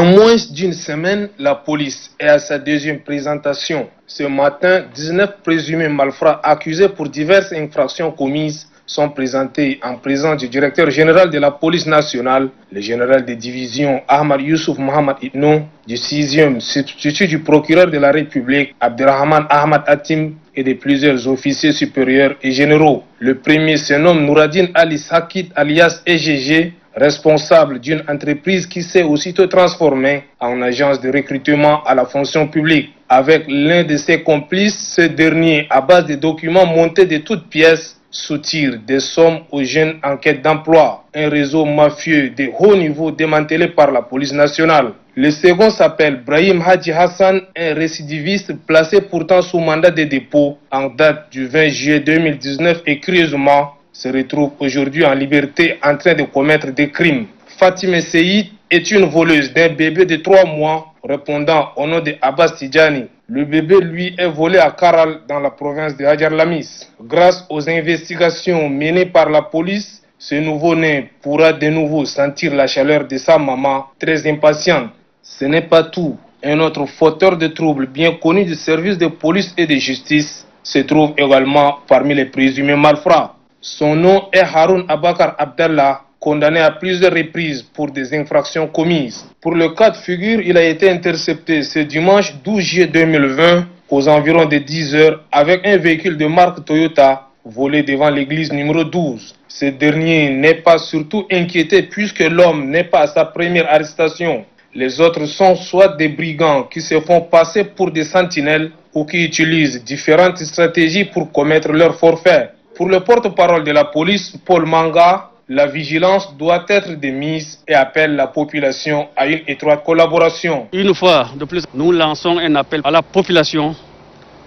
En moins d'une semaine, la police est à sa deuxième présentation. Ce matin, 19 présumés malfrats accusés pour diverses infractions commises sont présentés en présence du directeur général de la police nationale, le général de division Ahmad Youssouf Mohamed Itno, du 6e substitut du procureur de la République Abderrahman Ahmad Hatim et de plusieurs officiers supérieurs et généraux. Le premier se nomme Nouradine Ali Sakit alias EGG, responsable d'une entreprise qui s'est aussitôt transformée en agence de recrutement à la fonction publique. Avec l'un de ses complices, ce dernier, à base de documents montés de toutes pièces, soutire des sommes aux jeunes en quête d'emploi. Un réseau mafieux de haut niveau démantelé par la police nationale. Le second s'appelle Brahim Hadji Hassan, un récidiviste placé pourtant sous mandat de dépôt en date du 20 juillet 2019 et curieusement se retrouve aujourd'hui en liberté en train de commettre des crimes. Fatima Seyid est une voleuse d'un bébé de 3 mois répondant au nom de Abbas Tidjani. Le bébé, lui, est volé à Karal dans la province de Hadjar Lamis. Grâce aux investigations menées par la police, ce nouveau-né pourra de nouveau sentir la chaleur de sa maman, très impatiente. Ce n'est pas tout. Un autre fauteur de troubles bien connu du service de police et de justice se trouve également parmi les présumés malfrats. Son nom est Haroun Abakar Abdallah, condamné à plusieurs reprises pour des infractions commises. Pour le cas de figure, il a été intercepté ce dimanche 12 juillet 2020 aux environs de 10 heures avec un véhicule de marque Toyota volé devant l'église numéro 12. Ce dernier n'est pas surtout inquiété puisque l'homme n'est pas à sa première arrestation. Les autres sont soit des brigands qui se font passer pour des sentinelles ou qui utilisent différentes stratégies pour commettre leur forfait. Pour le porte-parole de la police, Paul Manga, la vigilance doit être de mise et appelle la population à une étroite collaboration. Une fois de plus, nous lançons un appel à la population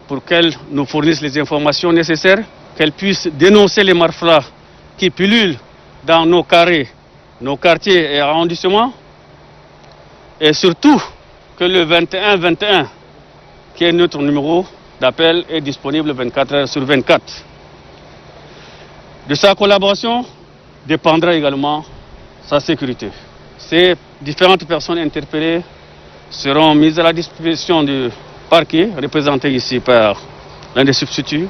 pour qu'elle nous fournisse les informations nécessaires, qu'elle puisse dénoncer les malfrats qui pullulent dans nos carrés, nos quartiers et arrondissements, et surtout que le 21-21, qui est notre numéro d'appel, est disponible 24 heures sur 24. De sa collaboration dépendra également sa sécurité. Ces différentes personnes interpellées seront mises à la disposition du parquet, représenté ici par l'un des substituts,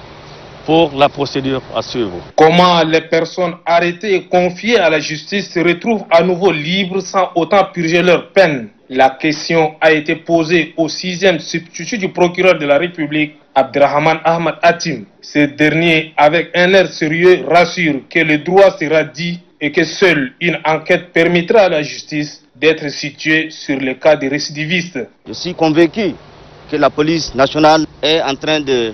pour la procédure à suivre. Comment les personnes arrêtées et confiées à la justice se retrouvent à nouveau libres sans autant purger leur peine? La question a été posée au 6e substitut du procureur de la République, Abderrahman Ahmad Hatim. Ce dernier, avec un air sérieux, rassure que le droit sera dit et que seule une enquête permettra à la justice d'être située sur les cas des récidivistes. Je suis convaincu que la police nationale est en train de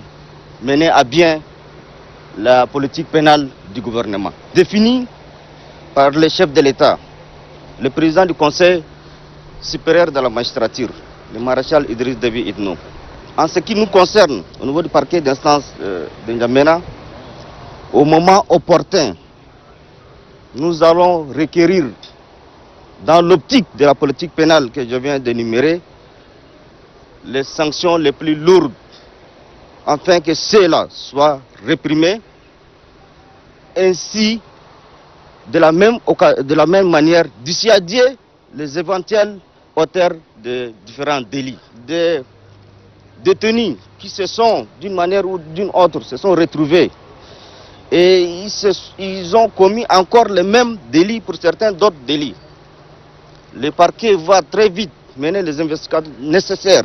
mener à bien la politique pénale du gouvernement, définie par le chef de l'État, le président du Conseil supérieur de la magistrature, le maréchal Idriss Déby Itno. En ce qui nous concerne, au niveau du parquet d'instance de N'Djamena, au moment opportun, nous allons requérir, dans l'optique de la politique pénale que je viens d'énumérer, les sanctions les plus lourdes, afin que ceux-là soient réprimés, ainsi de la même manière dissuader les éventuels auteurs de différents délits. Des détenus qui se sont, d'une manière ou d'une autre, se sont retrouvés et ils ont commis encore les mêmes délits pour certains d'autres délits. Le parquet va très vite mener les investigations nécessaires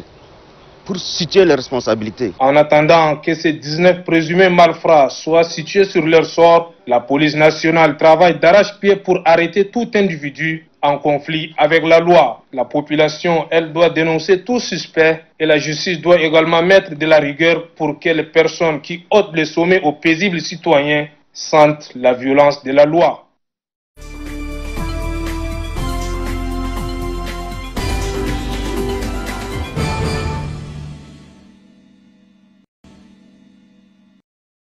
pour situer les responsabilités. En attendant que ces 19 présumés malfrats soient situés sur leur sort, la police nationale travaille d'arrache-pied pour arrêter tout individu en conflit avec la loi. La population, elle, doit dénoncer tout suspect et la justice doit également mettre de la rigueur pour que les personnes qui ôtent le sommet aux paisibles citoyens sentent la violence de la loi.